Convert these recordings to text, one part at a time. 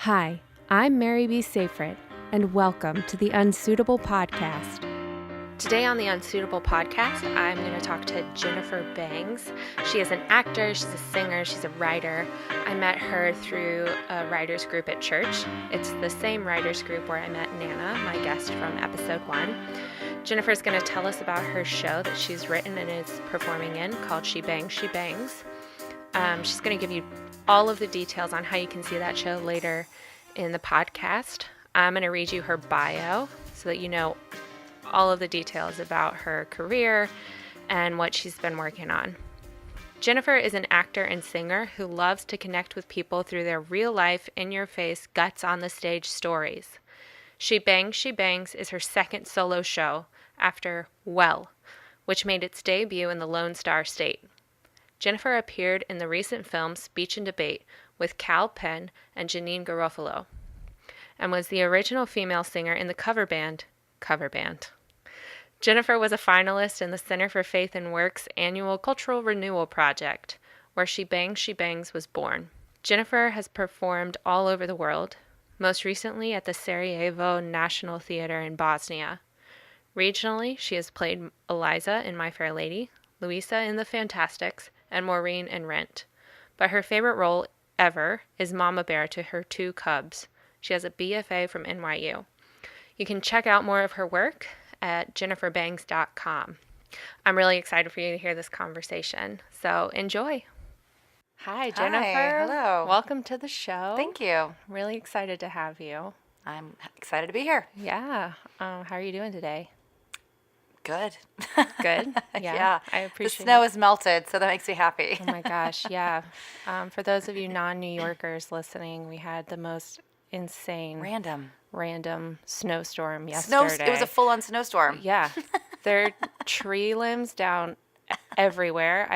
Hi, I'm Mary B. Safrit, and welcome to the Unsuitable podcast. Today on the Unsuitable podcast, I'm going to talk to Jennifer Bangs. She is an actor, she's a singer, she's a writer. I met her through a writers group at church. It's the same writers group where I met Nana, my guest from episode 1. Jennifer's going to tell us about her show that she's written and is performing in called She Bangs, She Bangs. She's going to give you all of the details on how you can see that show later in the podcast. I'm going to read you her bio so that you know all of the details about her career and what she's been working on. Jennifer is an actor and singer who loves to connect with people through their real life, in-your-face, guts on the stage stories. She Bangs is her second solo show after Well, which made its debut in the Lone Star State. Jennifer appeared in the recent film Speech and Debate with Cal Penn and Janine Garofalo, and was the original female singer in the cover band. Jennifer was a finalist in the Center for Faith and Work's annual Cultural Renewal Project, where She Bangs was born. Jennifer has performed all over the world, most recently at the Sarajevo National Theater in Bosnia. Regionally, she has played Eliza in My Fair Lady, Louisa in The Fantastics, and Maureen in Rent. But her favorite role ever is Mama Bear to her 2 cubs. She has a BFA from NYU. You can check out more of her work at jenniferbangs.com. I'm really excited for you to hear this conversation, so enjoy. Hi, Jennifer. Hi, hello. Welcome to the show. Thank you. Really excited to have you. I'm excited to be here. Yeah. How are you doing today? Good. Good? Yeah. I appreciate the snow it. is melted, so that makes me happy. Oh my gosh, yeah. For those of you non-New Yorkers listening, we had the most insane random snowstorm yesterday. It was a full-on snowstorm. Yeah. There are tree limbs down everywhere.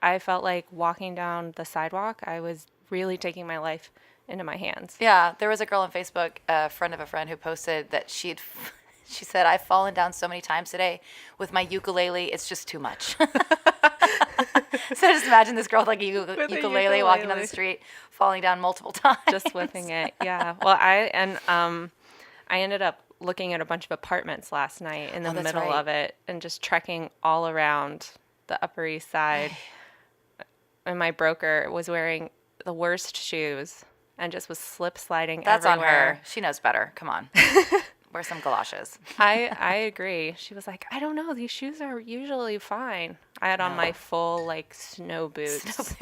I felt like walking down the sidewalk. I was really taking my life into my hands. Yeah, there was a girl on Facebook, a friend of a friend, who posted that she said, I've fallen down so many times today with my ukulele, it's just too much. So just imagine this girl with like a ukulele walking down the street, falling down multiple times. Just whipping it, yeah. Well, I ended up looking at a bunch of apartments last night in the middle of it and just trekking all around the Upper East Side. And my broker was wearing the worst shoes and just was slip sliding everywhere. That's on her. She knows better. Come on. Wear some galoshes. I agree. She was like, I don't know. These shoes are usually fine. I had on my full, like, snow boots. Because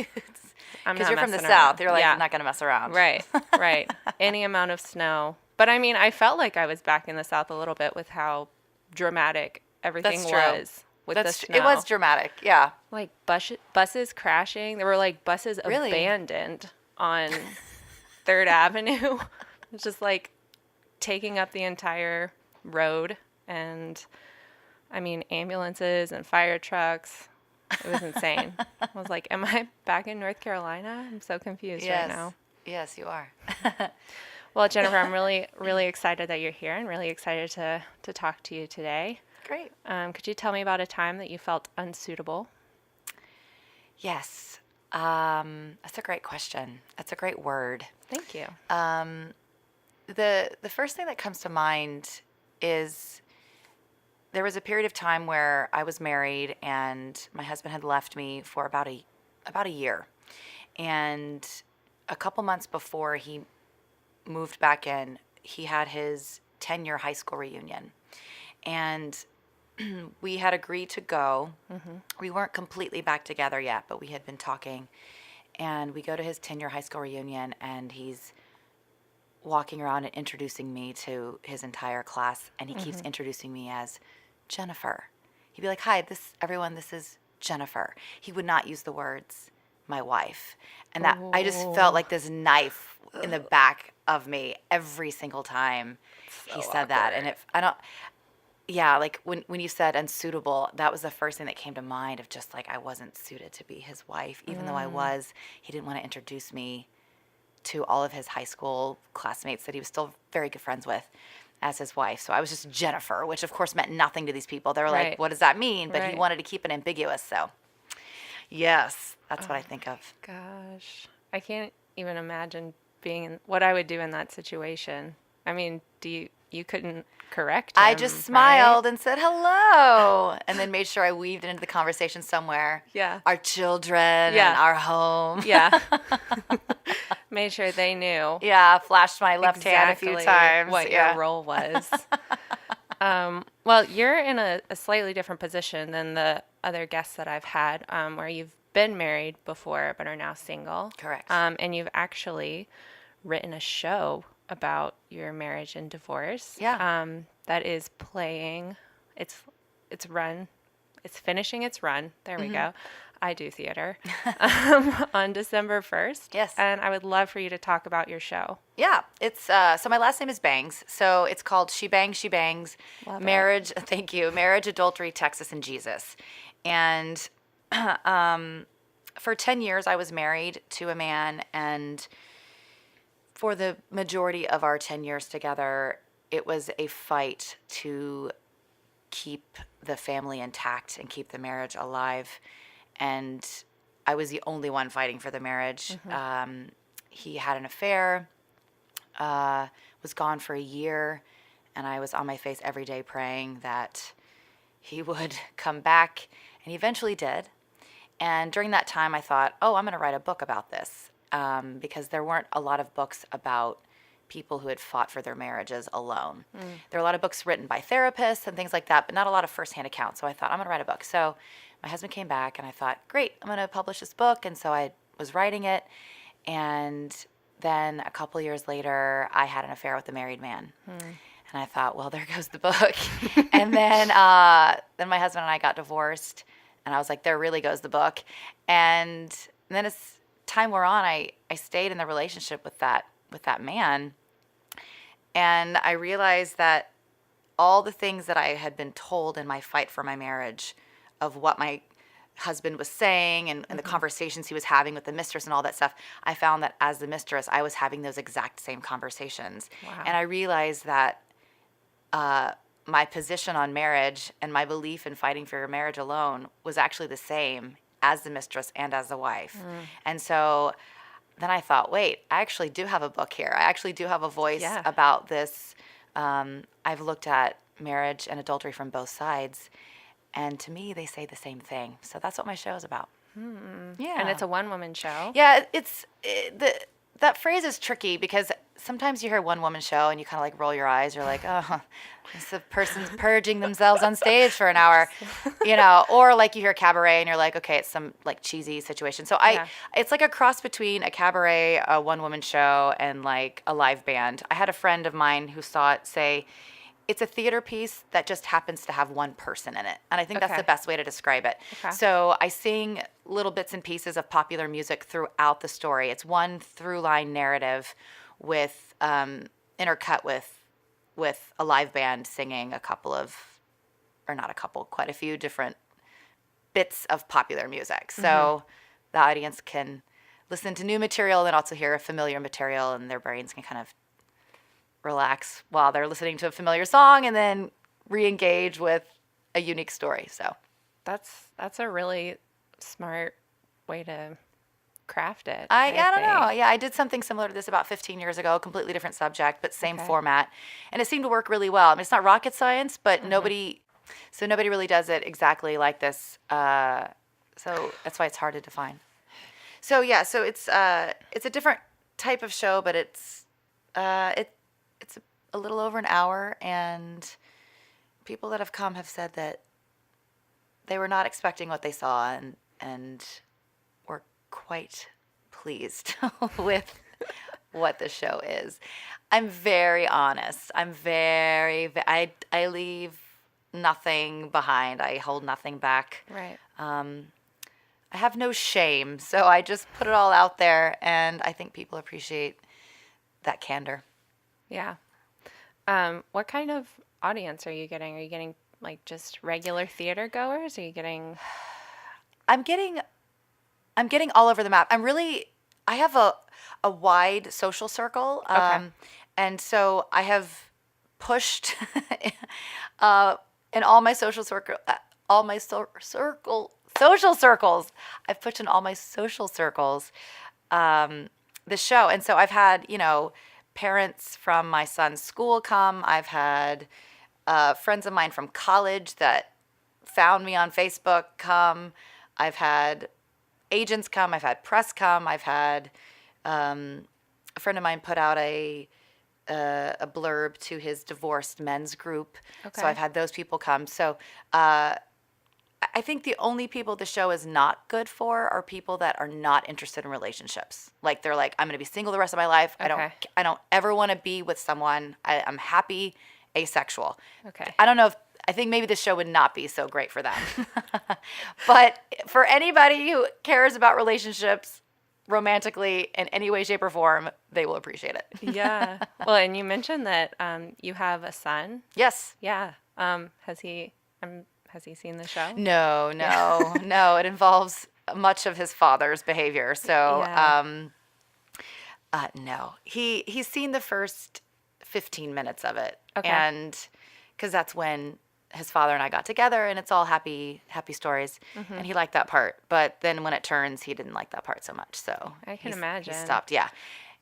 you're from the South. You're like, I'm not going to mess around. Right. Any amount of snow. But, I mean, I felt like I was back in the South a little bit with how dramatic everything was with the snow. It was dramatic, yeah. Like, buses crashing. There were, like, buses abandoned on 3rd Avenue. It's just, like, taking up the entire road, and I mean ambulances and fire trucks. It was insane. I was like, am I back in North Carolina? I'm so confused right now. Yes, you are. Well, Jennifer, I'm really, really excited that you're here and really excited to talk to you today. Great. Could you tell me about a time that you felt unsuitable? Yes. That's a great question. That's a great word. Thank you. The first thing that comes to mind is there was a period of time where I was married and my husband had left me for about a year. And a couple months before he moved back in, he had his 10-year high school reunion. And we had agreed to go. Mm-hmm. We weren't completely back together yet, but we had been talking. And we go to his 10-year high school reunion, and he's walking around and introducing me to his entire class, and he keeps introducing me as Jennifer. He'd be like, hi, this is Jennifer. He would not use the words my wife. And that I just felt like this knife in the back of me every single time he said that. And like when you said unsuitable, that was the first thing that came to mind of just like I wasn't suited to be his wife, even though I was. He didn't want to introduce me to all of his high school classmates that he was still very good friends with as his wife. So I was just Jennifer, which of course meant nothing to these people. They were like, what does that mean? But he wanted to keep it ambiguous. So yes, that's what I think of. Gosh, I can't even imagine what I would do in that situation. I mean, you couldn't correct I him, just right? smiled and said hello, and then made sure I weaved it into the conversation somewhere. Yeah. Our children and Yeah. our home. Yeah. Made sure they knew Yeah, flashed my left hand a few exactly times. what Yeah. your role was. Well, you're in a slightly different position than the other guests that I've had, where you've been married before but are now single. Correct. And you've actually written a show about your marriage and divorce. Yeah. That is playing. It's run. It's finishing its run. There we go. I do theater on December 1st. Yes. And I would love for you to talk about your show. Yeah, it's so my last name is Bangs, so it's called She Bangs, Love it. Marriage. Thank you, Marriage, Adultery, Texas, and Jesus. And for 10 years, I was married to a man, and for the majority of our 10 years together, it was a fight to keep the family intact and keep the marriage alive. And I was the only one fighting for the marriage. He had an affair, was gone for a year, and I was on my face every day praying that he would come back, and he eventually did. And during that time, I thought, oh, I'm going to write a book about this, because there weren't a lot of books about people who had fought for their marriages alone. There are a lot of books written by therapists and things like that, but not a lot of firsthand accounts. So I thought, I'm going to write a book. So my husband came back, and I thought, great, I'm going to publish this book. And so I was writing it. And then a couple years later, I had an affair with a married man. And I thought, well, there goes the book. And then my husband and I got divorced. And I was like, there really goes the book. And then as time wore on, I stayed in the relationship with that man. And I realized that all the things that I had been told in my fight for my marriage of what my husband was saying and the conversations he was having with the mistress and all that stuff, I found that as the mistress, I was having those exact same conversations. Wow. And I realized that my position on marriage and my belief in fighting for your marriage alone was actually the same as the mistress and as the wife. And so then I thought, wait, I actually do have a book here. I actually do have a voice about this. I've looked at marriage and adultery from both sides, and to me, they say the same thing. So that's what my show is about. Yeah. And it's a one-woman show. Yeah, that phrase is tricky because sometimes you hear one-woman show and you kind of like roll your eyes. You're like, oh, it's the person's purging themselves on stage for an hour, or like you hear cabaret and you're like, okay, it's some like cheesy situation. So it's like a cross between a cabaret, a one-woman show, and like a live band. I had a friend of mine who saw it say, it's a theater piece that just happens to have one person in it. And I think that's the best way to describe it. Okay. So I sing little bits and pieces of popular music throughout the story. It's one through line narrative with intercut with a live band singing quite a few different bits of popular music. So the audience can listen to new material and also hear familiar material, and their brains can kind of relax while they're listening to a familiar song and then re-engage with a unique story. So that's a really smart way to craft it. I don't think. know. Yeah, I did something similar to this about 15 years ago, completely different subject, but same format. And it seemed to work really well. I mean, it's not rocket science, but nobody really does it exactly like this. So that's why it's hard to define. So yeah, so it's a different type of show, but it's a little over an hour, and people that have come have said that they were not expecting what they saw and were quite pleased with what the show is. I'm very honest. I leave nothing behind. I hold nothing back. Right. I have no shame, so I just put it all out there, and I think people appreciate that candor. Yeah. What kind of audience are you getting? Are you getting like just regular theater goers? Are you getting? I'm getting all over the map. I have a wide social circle. And so I have pushed in all my social circle, social circles. I've pushed in all my social circles the show. And so I've had, parents from my son's school come. I've had friends of mine from college that found me on Facebook come. I've had agents come. I've had press come. I've had a friend of mine put out a blurb to his divorced men's group. Okay. So I've had those people come. So I think the only people the show is not good for are people that are not interested in relationships. Like they're like, I'm going to be single the rest of my life. Okay. I don't ever want to be with someone. I'm happy asexual. Okay. I don't know if I think maybe this show would not be so great for them. But for anybody who cares about relationships romantically in any way, shape, or form, they will appreciate it. Yeah. Well, and you mentioned that you have a son. Yes. Yeah. Has he seen the show? No. No. It involves much of his father's behavior. So, Yeah. no. He's seen the first 15 minutes of it. Okay. And because that's when his father and I got together, and it's all happy stories. Mm-hmm. And he liked that part. But then when it turns, he didn't like that part so much. So I can imagine. He stopped. Yeah.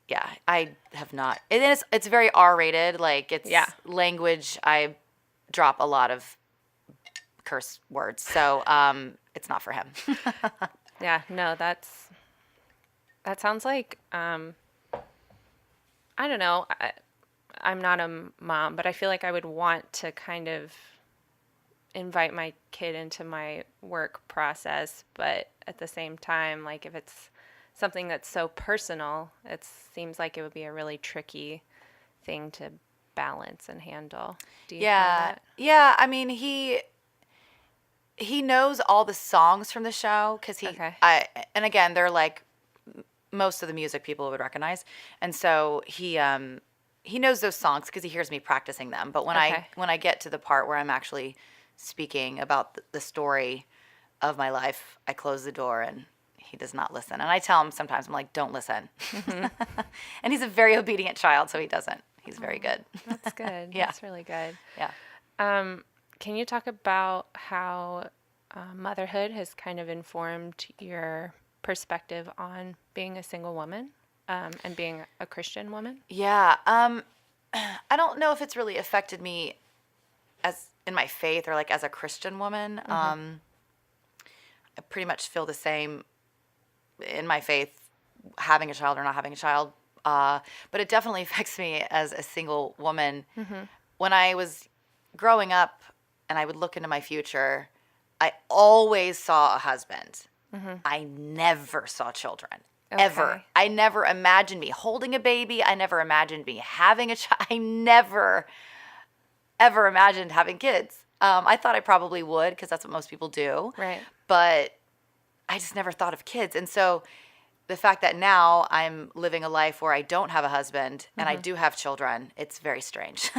Yeah. I have not. It's very R-rated. Like it's language. I drop a lot of curse words. So it's not for him. Yeah. No, that sounds like I don't know. I'm not a mom, but I feel like I would want to kind of invite my kid into my work process, but at the same time, like if it's something that's so personal, it seems like it would be a really tricky thing to balance and handle. Do you find that? Yeah. I mean, he knows all the songs from the show because and again, they're like most of the music people would recognize, and so he knows those songs because he hears me practicing them. But when I get to the part where I'm actually speaking about the story of my life, I close the door and he does not listen. And I tell him sometimes, I'm like, don't listen. Mm-hmm. And he's a very obedient child, so he doesn't. He's very good. That's good. Yeah. That's really good. Yeah. Can you talk about how motherhood has kind of informed your perspective on being a single woman and being a Christian woman? Yeah. I don't know if it's really affected me as in my faith or like as a Christian woman. Mm-hmm. I pretty much feel the same in my faith, having a child or not having a child. But it definitely affects me as a single woman. Mm-hmm. When I was growing up and I would look into my future, I always saw a husband. Mm-hmm. I never saw children. Okay. Ever. I never imagined me holding a baby. I never imagined me having a child. I never, ever imagined having kids. I thought I probably would because that's what most people do. Right. But I just never thought of kids. And so the fact that now I'm living a life where I don't have a husband and I do have children, it's very strange.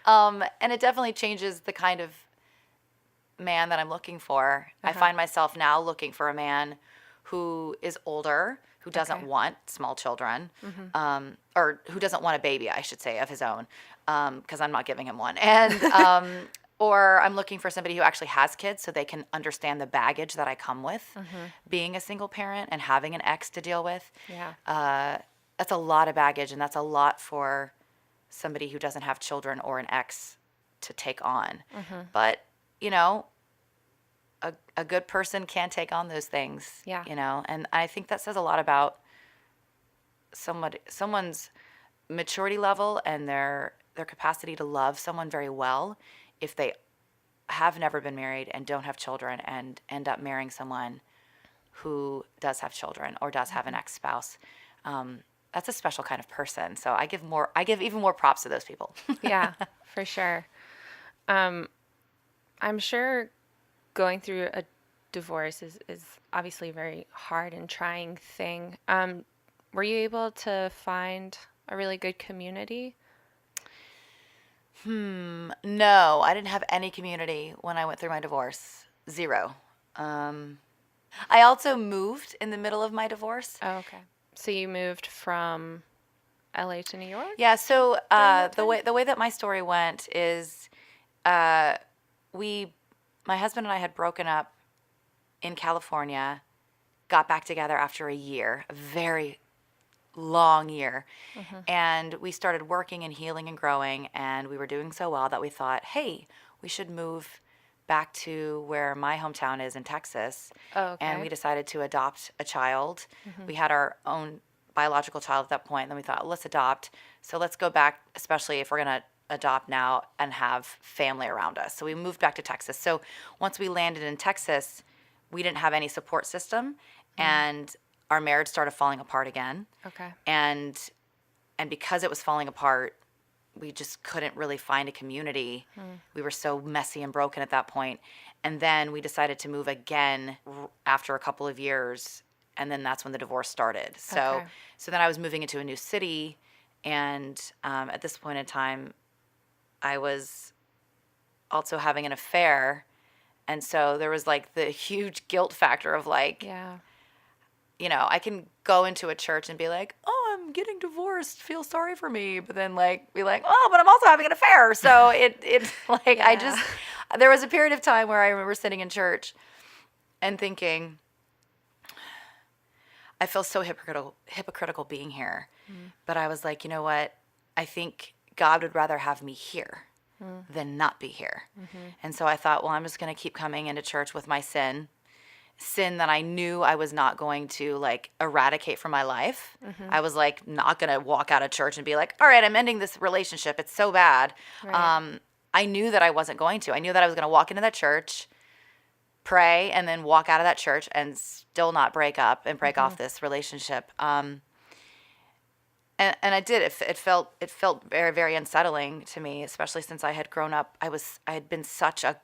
And it definitely changes the kind of man that I'm looking for. I find myself now looking for a man who is older, who doesn't want small children, or who doesn't want a baby, I should say, of his own, because I'm not giving him one. And or I'm looking for somebody who actually has kids so they can understand the baggage that I come with being a single parent and having an ex to deal with. Yeah. That's a lot of baggage, and that's a lot for somebody who doesn't have children or an ex to take on. But, a good person can take on those things. Yeah. And I think that says a lot about someone's maturity level and their capacity to love someone very well if they have never been married and don't have children and end up marrying someone who does have children or does have an ex-spouse. That's a special kind of person. So I give even more props to those people. Yeah, for sure. I'm sure going through a divorce is obviously a very hard and trying thing. Were you able to find a really good community? No, I didn't have any community when I went through my divorce. Zero. I also moved in the middle of my divorce. Oh, okay. So you moved from LA to New York? Yeah, so the way that my story went is my husband and I had broken up in California, got back together after a year, a very long year. And we started working and healing and growing, and we were doing so well that we thought, hey, we should move back to where my hometown is in Texas. Oh, okay. And we decided to adopt a child. We had our own biological child at that point. And then we thought, let's adopt. So let's go back, especially if we're going to adopt now and have family around us. So we moved back to Texas. So once we landed in Texas, we didn't have any support system, and our marriage started falling apart again. Okay. And because it was falling apart, we just couldn't really find a community. We were so messy and broken at that point. And then we decided to move again after a couple of years, and then that's when the divorce started. So Okay. so then I was moving into a new city, and at this point in time, I was also having an affair. And so there was like the huge guilt factor of like, Yeah. you know, I can go into a church and be like, oh, I'm getting divorced, feel sorry for me. But then like, be like, oh, but I'm also having an affair. So it like, Yeah. there was a period of time where I remember sitting in church and thinking, I feel so hypocritical being here. But I was like, you know what? I think God would rather have me here than not be here. And so I thought, well, I'm just going to keep coming into church with my sin that I knew I was not going to like eradicate from my life. I was like not going to walk out of church and be like, all right, I'm ending this relationship. It's so bad. Right. I knew that I wasn't going to. I knew that I was going to walk into that church, pray, and then walk out of that church and still not break up and break off this relationship. And I did. It felt very, very unsettling to me, especially since I had grown up. I had been such a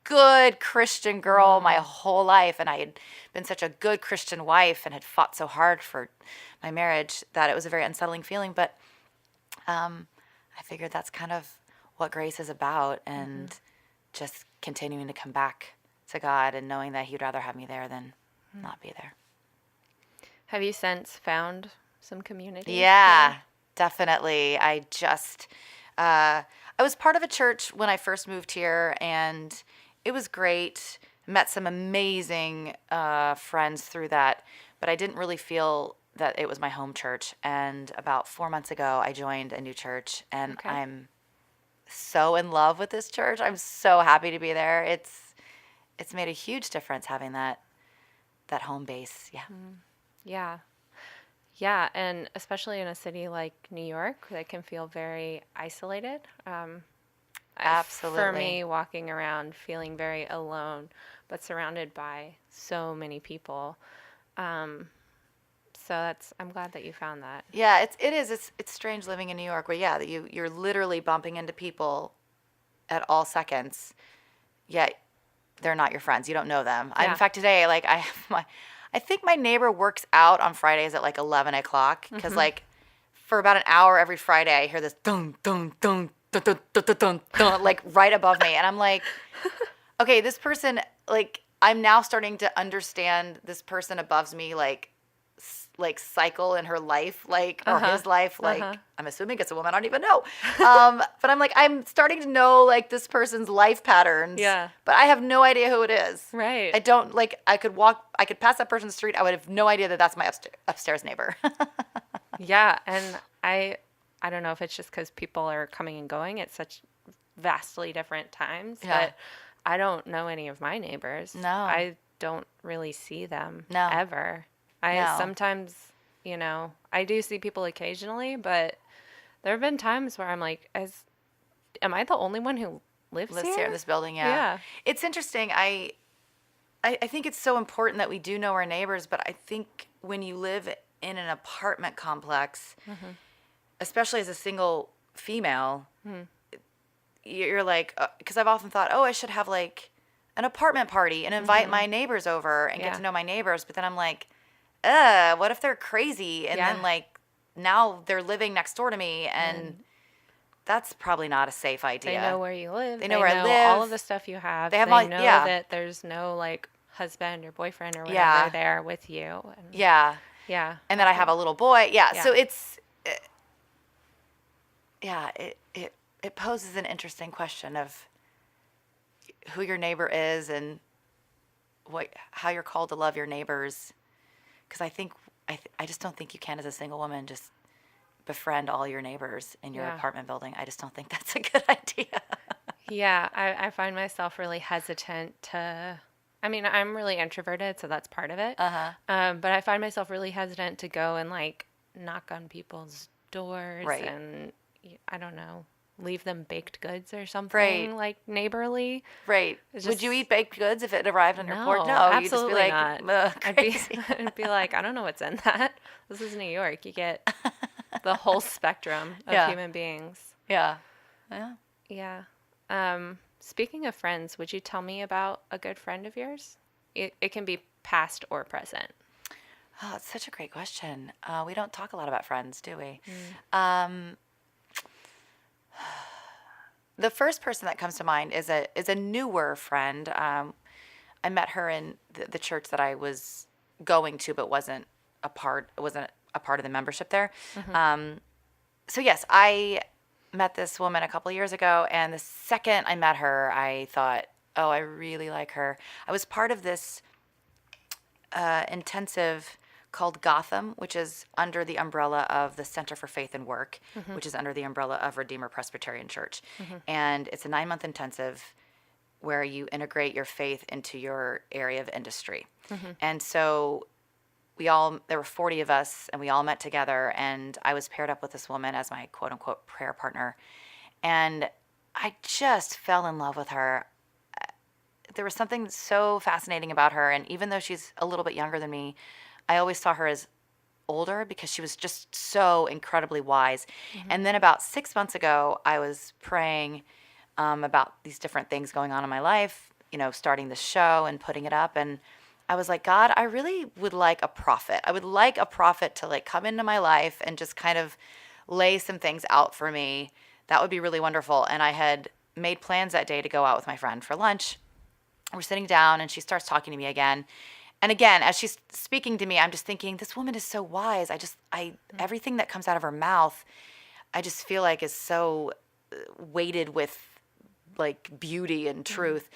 good Christian girl my whole life, and I had been such a good Christian wife and had fought so hard for my marriage that it was a very unsettling feeling. But I figured that's kind of what grace is about, and just continuing to come back to God and knowing that He'd rather have me there than not be there. Have you since found some community? Yeah, definitely. I was part of a church when I first moved here, and it was great. Met some amazing friends through that, but I didn't really feel that it was my home church. And about 4 months ago, I joined a new church, and Okay. I'm so in love with this church. I'm so happy to be there. It's made a huge difference having that home base. Yeah. Yeah. Yeah, and especially in a city like New York, that can feel very isolated. For Absolutely. me, walking around feeling very alone, but surrounded by so many people. So I'm glad that you found that. Yeah, it is. It's strange living in New York where that you're literally bumping into people at all seconds, yet they're not your friends. You don't know them. Yeah. In fact, today, like I think my neighbor works out on Fridays at like 11 o'clock because like for about an hour every Friday I hear this dun dun dun dun dun dun dun dun, dun like right above me, and I'm like, okay, this person, like I'm now starting to understand this person above me like cycle in her life, like or his life, like I'm assuming it's a woman, I don't even know, but I'm like I'm starting to know like this person's life patterns, Yeah. but I have no idea who it is. Right. I don't like. I could pass that person's street. I would have no idea that that's my upstairs neighbor. Yeah, and I don't know if it's just because people are coming and going at such vastly different times, Yeah. but I don't know any of my neighbors. No. I don't really see them No. ever. No. Sometimes, I do see people occasionally, but there have been times where I'm like, am I the only one who lives here in this building. Yeah. Yeah. It's interesting. I think it's so important that we do know our neighbors, but I think when you live in an apartment complex, especially as a single female, you're like, because I've often thought, oh, I should have like an apartment party and invite my neighbors over and get Yeah. to know my neighbors. But then I'm like, what if they're crazy? And Yeah. then like now they're living next door to me, and that's probably not a safe idea. They know where you live. They know where I live. all of the stuff you have. They have know yeah. that there's no like husband or boyfriend or whatever Yeah. there with you. And, Yeah. Yeah. And then I have a little boy. Yeah. Yeah. So it poses an interesting question of who your neighbor is and how you're called to love your neighbors. because I just don't think you can, as a single woman, just befriend all your neighbors in your apartment building. I just don't think that's a good idea. Yeah, I find myself really hesitant to. I mean, I'm really introverted, so that's part of it. But I find myself really hesitant to go and like knock on people's doors Right. and I don't know, leave them baked goods or something like neighborly. Right. Would you eat baked goods if it arrived on your porch? No, absolutely you'd just be like, not. crazy. I'd be like, I don't know what's in that. This is New York. You get the whole spectrum of human beings. Yeah. Yeah. Yeah. Speaking of friends, would you tell me about a good friend of yours? It can be past or present. Oh, it's such a great question. We don't talk a lot about friends, do we? The first person that comes to mind is a newer friend. I met her in the church that I was going to, but wasn't a part of the membership there. So yes, I met this woman a couple years ago, and the second I met her, I thought, oh, I really like her. I was part of this intensive called Gotham, which is under the umbrella of the Center for Faith and Work, which is under the umbrella of Redeemer Presbyterian Church. And it's a 9-month intensive where you integrate your faith into your area of industry. And so there were 40 of us, and we all met together, and I was paired up with this woman as my quote unquote prayer partner. And I just fell in love with her. There was something so fascinating about her. And even though she's a little bit younger than me, I always saw her as older because she was just so incredibly wise. And then about 6 months ago, I was praying about these different things going on in my life, starting the show and putting it up. And I was like, God, I really would like a prophet. I would like a prophet to like come into my life and just kind of lay some things out for me. That would be really wonderful. And I had made plans that day to go out with my friend for lunch. We're sitting down and she starts talking to me again. And again, as she's speaking to me, I'm just thinking, this woman is so wise. Everything that comes out of her mouth, I just feel like is so weighted with like beauty and truth.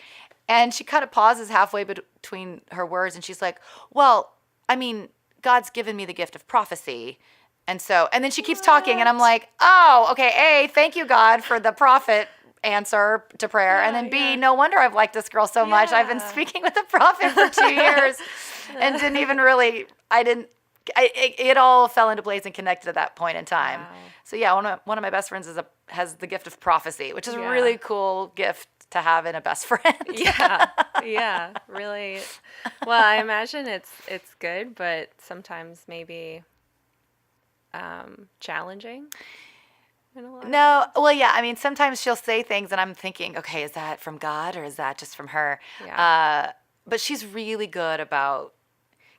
And she kind of pauses halfway between her words, and she's like, well, I mean, God's given me the gift of prophecy. And then she keeps talking, and I'm like, oh, okay, A, thank you, God, for the prophet answer to prayer. And then B, no wonder I've liked this girl so much. I've been speaking with the prophet for 2 years and didn't even really, it all fell into place and connected at that point in time. Wow. So yeah, one of my best friends has the gift of prophecy, which is a really cool gift to have in a best friend. Yeah, really. Well, I imagine it's good, but sometimes maybe challenging. No, well, yeah. I mean, sometimes she'll say things, and I'm thinking, okay, is that from God or is that just from her? Yeah. But she's really good about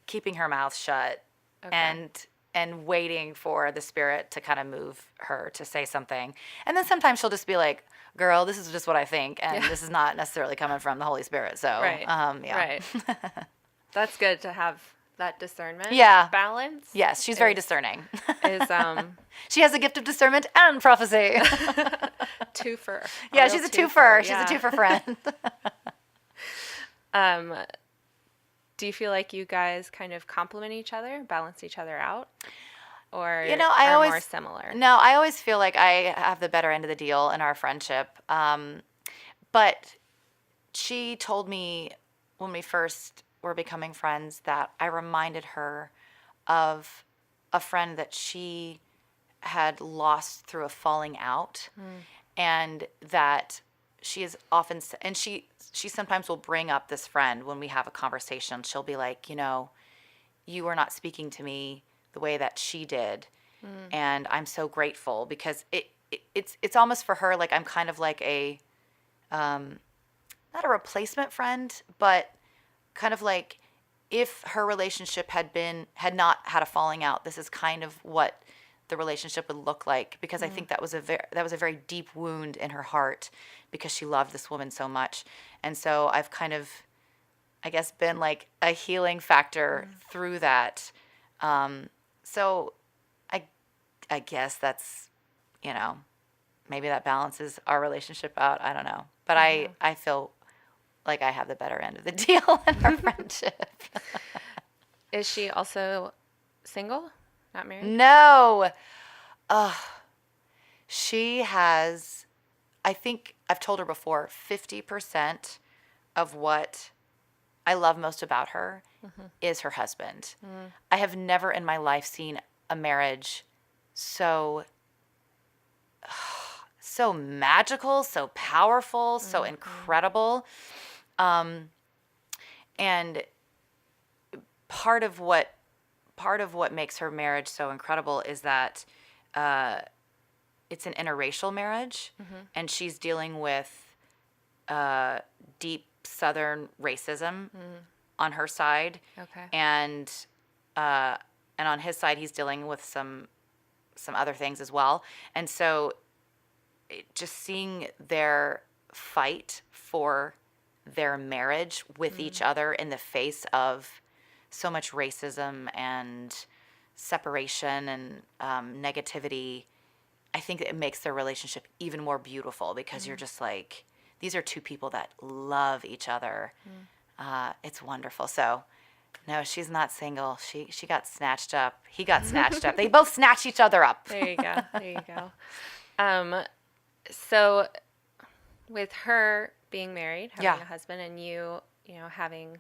keeping her mouth shut and waiting for the Spirit to kind of move her to say something. And then sometimes she'll just be like, girl, this is just what I think, and this is not necessarily coming from the Holy Spirit. So, right. That's good to have that discernment. Balance. Yes, she's very discerning. She has a gift of discernment and prophecy. Twofer. Yeah, she's a twofer. She's a twofer friend. Do you feel like you guys kind of complement each other, balance each other out? Or are more similar? No, I always feel like I have the better end of the deal in our friendship. But she told me when we first were becoming friends that I reminded her of a friend that she had lost through a falling out, and that she is often, and she sometimes will bring up this friend when we have a conversation. She'll be like, you were not speaking to me the way that she did, and I'm so grateful because it's almost for her like I'm kind of like a not a replacement friend, but kind of like if her relationship had not had a falling out, this is kind of what the relationship would look like, because I think that was a very deep wound in her heart because she loved this woman so much. And so I've kind of, I guess, been like a healing factor through that. So I guess that's, maybe that balances our relationship out. I don't know. But I feel like I have the better end of the deal in our friendship. Is she also single? Not married? No. She has, I think I've told her before, 50% of what I love most about her is her husband. I have never in my life seen a marriage so magical, so powerful, so incredible. And part of what makes her marriage so incredible is that it's an interracial marriage, and she's dealing with deep Southern racism on her side, Okay. and on his side, he's dealing with some other things as well. And so, just seeing their fight for their marriage with each other in the face of so much racism and separation and negativity, I think it makes their relationship even more beautiful because you're just like, these are two people that love each other. It's wonderful. So, no, she's not single. She got snatched up. He got snatched up. They both snatched each other up. There you go. There you go. So with her being married, having a husband, and you know, having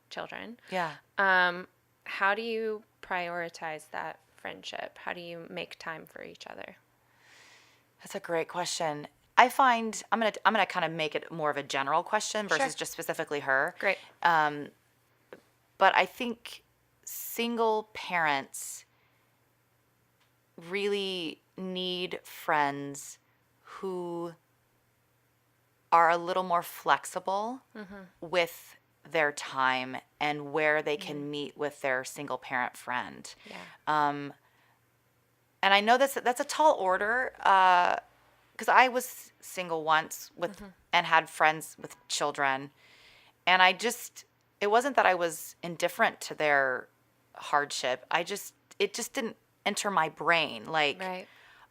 children, Yeah. how do you prioritize that friendship? How do you make time for each other? That's a great question. I find I'm gonna kind of make it more of a general question versus just specifically her. Great. But I think single parents really need friends who are a little more flexible with their time and where they can meet with their single parent friend. Yeah. And I know that's a tall order because I was single once with and had friends with children, and it wasn't that I was indifferent to their hardship. It just didn't enter my brain like, Right.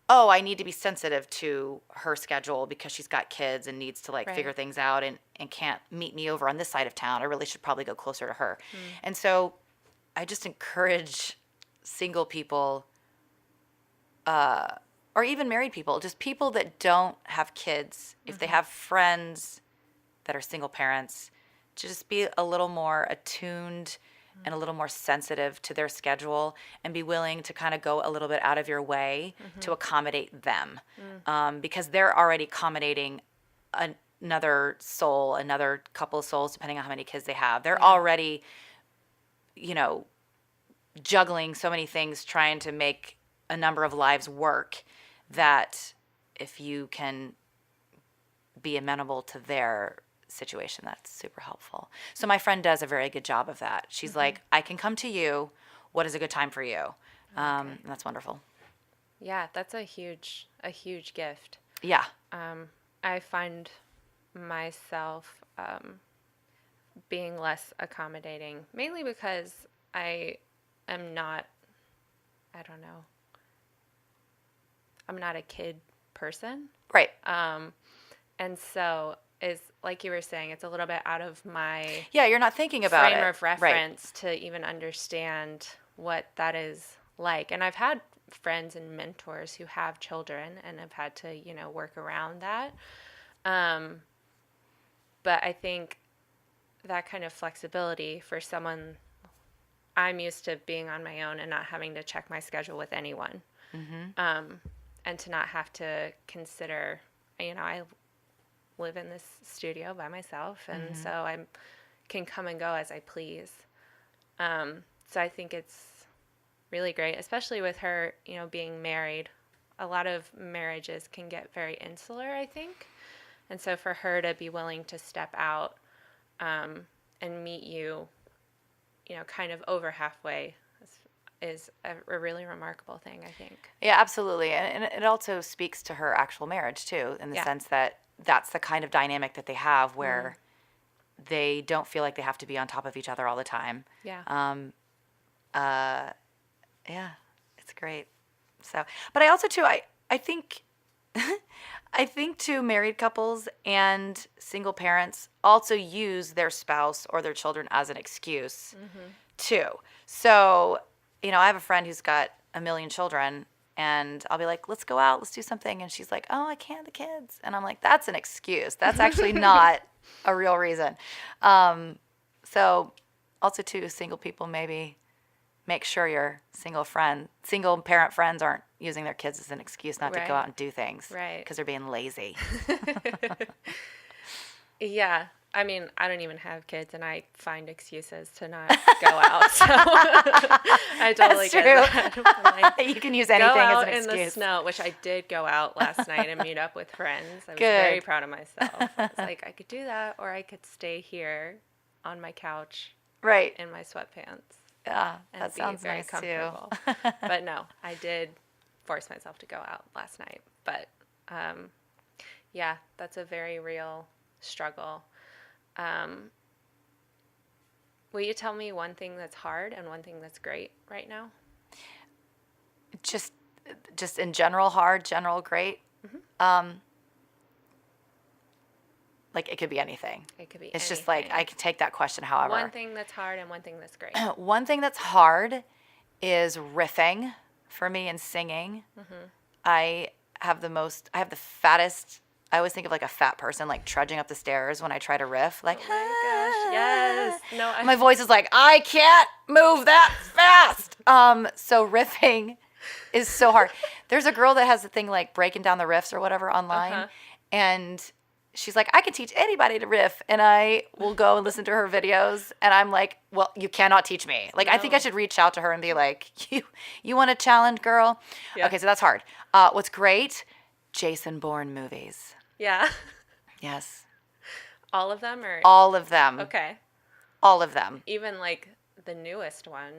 oh, I need to be sensitive to her schedule because she's got kids and needs to Right. figure things out and can't meet me over on this side of town. I really should probably go closer to her. And so I just encourage single people or even married people, just people that don't have kids, if they have friends that are single parents, to just be a little more attuned and a little more sensitive to their schedule and be willing to kind of go a little bit out of your way to accommodate them. Because they're already accommodating another soul, another couple of souls, depending on how many kids they have. They're already, juggling so many things, trying to make a number of lives work, that if you can be amenable to their situation, that's super helpful. So my friend does a very good job of that. She's like, I can come to you. What is a good time for you? And that's wonderful. Yeah, that's a huge gift. Yeah. I find myself being less accommodating, mainly because I am not, I don't know, I'm not a kid person. Right. And so is, like you were saying, it's a little bit out of my Yeah, you're not thinking about frame it. of reference to even understand what that is like. And I've had friends and mentors who have children and have had to, work around that. But I think that kind of flexibility for someone, I'm used to being on my own and not having to check my schedule with anyone. And to not have to consider, I live in this studio by myself, and so I can come and go as I please. So I think it's really great, especially with her, being married. A lot of marriages can get very insular, I think. And so for her to be willing to step out and meet you, kind of over halfway is a really remarkable thing, I think. Yeah, absolutely. And it also speaks to her actual marriage, too, in the sense that that's the kind of dynamic that they have where they don't feel like they have to be on top of each other all the time. Yeah. Yeah, it's great. So, but I also, too, I think, I think, too, married couples and single parents also use their spouse or their children as an excuse 2. So, I have a friend who's got a million children, and I'll be like, let's go out, let's do something. And she's like, oh, I can't, the kids. And I'm like, that's an excuse. That's actually not a real reason. So also too, single people, maybe make sure your single parent friends aren't using their kids as an excuse not to go out and do things. Right. Because they're being lazy. Yeah. I mean, I don't even have kids, and I find excuses to not go out. So I totally get that. You can use anything as an excuse. Go out in the snow, which I did go out last night and meet up with friends. I was very proud of myself. I was like, I could do that, or I could stay here on my couch, in my sweatpants. Yeah, that sounds very nice comfortable. too. But no, I did force myself to go out last night. But yeah, that's a very real struggle. Will you tell me one thing that's hard and one thing that's great right now? Just in general, hard, general, great. Mm-hmm. Like it could be anything. It could be It's anything. just like I can take that question however. One thing that's hard and one thing that's great. One thing that's hard is riffing for me and singing. Mm-hmm. I have the fattest. I always think of like a fat person like trudging up the stairs when I try to riff. Like, oh my gosh, yes. No, my voice is like, I can't move that fast. So riffing is so hard. There's a girl that has a thing like breaking down the riffs or whatever online, and she's like, I can teach anybody to riff, and I will go and listen to her videos, and I'm like, well, you cannot teach me. Like, I think I should reach out to her and be like, you want a challenge, girl? Yeah. Okay, so that's hard. What's great? Jason Bourne movies. Yeah. Yes. All of them, or? All of them. Okay. All of them. Even like the newest one.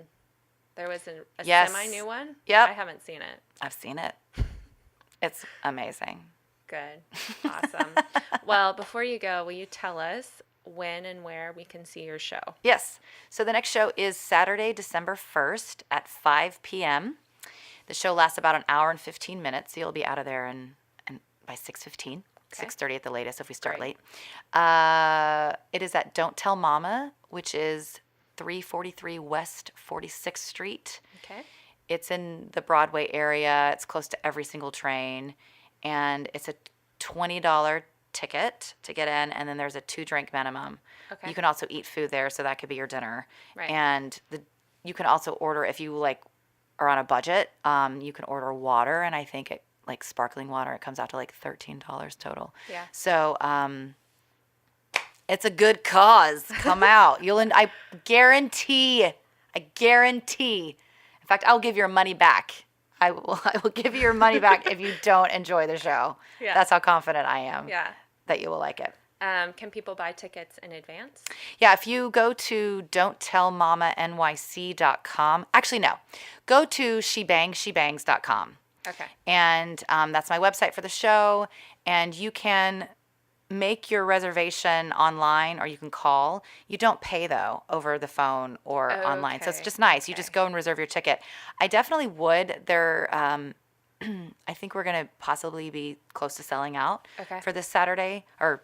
There was a semi-new one? Yep. I haven't seen it. I've seen it. It's amazing. Good. Awesome. Well, before you go, will you tell us when and where we can see your show? Yes. So the next show is Saturday, December 1st at 5 p.m. The show lasts about an hour and 15 minutes, so you'll be out of there by 6:15. 6:30 at the latest if we start late. It is at Don't Tell Mama, which is 343 West 46th Street. Okay. It's in the Broadway area. It's close to every single train. And it's a $20 ticket to get in, and then there's a 2-drink minimum. Okay. You can also eat food there, so that could be your dinner. Right. And you can also order, if you like are on a budget, you can order water, and I think like sparkling water, it comes out to like $13 total. Yeah. So it's a good cause. Come out. I guarantee. In fact, I'll give your money back. I will give you your money back if you don't enjoy the show. Yeah. That's how confident I am that you will like it. Can people buy tickets in advance? Yeah, if you go to don'ttellmamanyc.com. Actually, no. Go to shebangs.com. Okay. And that's my website for the show. And you can make your reservation online or you can call. You don't pay, though, over the phone or online. So it's just nice. You just go and reserve your ticket. I definitely would. I think we're going to possibly be close to selling out for this Saturday or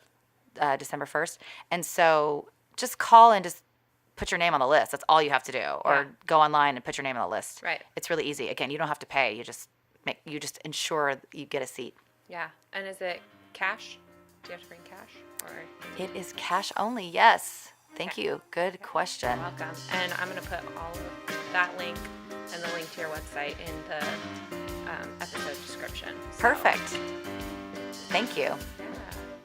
December 1st. And so just call and just put your name on the list. That's all you have to do. Or go online and put your name on the list. Right. It's really easy. Again, you don't have to pay. You just ensure you get a seat. Yeah. And is it cash? Do you have to bring cash? It is cash only, yes. Thank you. Good question. You're welcome. And I'm going to put all of that link and the link to your website in the episode description. So. Perfect. Thank you. Yeah.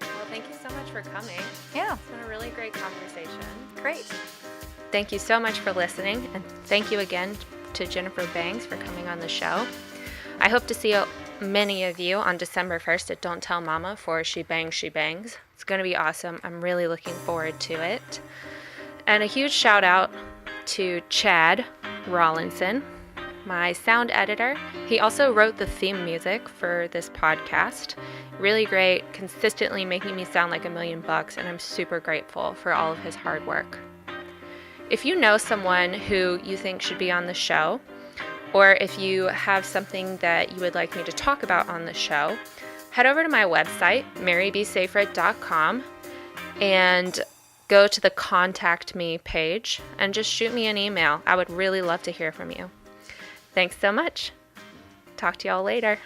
Well, thank you so much for coming. Yeah. It's been a really great conversation. Great. Thank you so much for listening. And thank you again to Jennifer Bangs for coming on the show. I hope to see many of you on December 1st at Don't Tell Mama for She Bangs, She Bangs. It's going to be awesome. I'm really looking forward to it. And a huge shout out to Chad Rawlinson, my sound editor. He also wrote the theme music for this podcast. Really great, consistently making me sound like $1,000,000, and I'm super grateful for all of his hard work. If you know someone who you think should be on the show, or if you have something that you would like me to talk about on the show, head over to my website, marybsafrit.com, and go to the Contact Me page and just shoot me an email. I would really love to hear from you. Thanks so much. Talk to y'all later.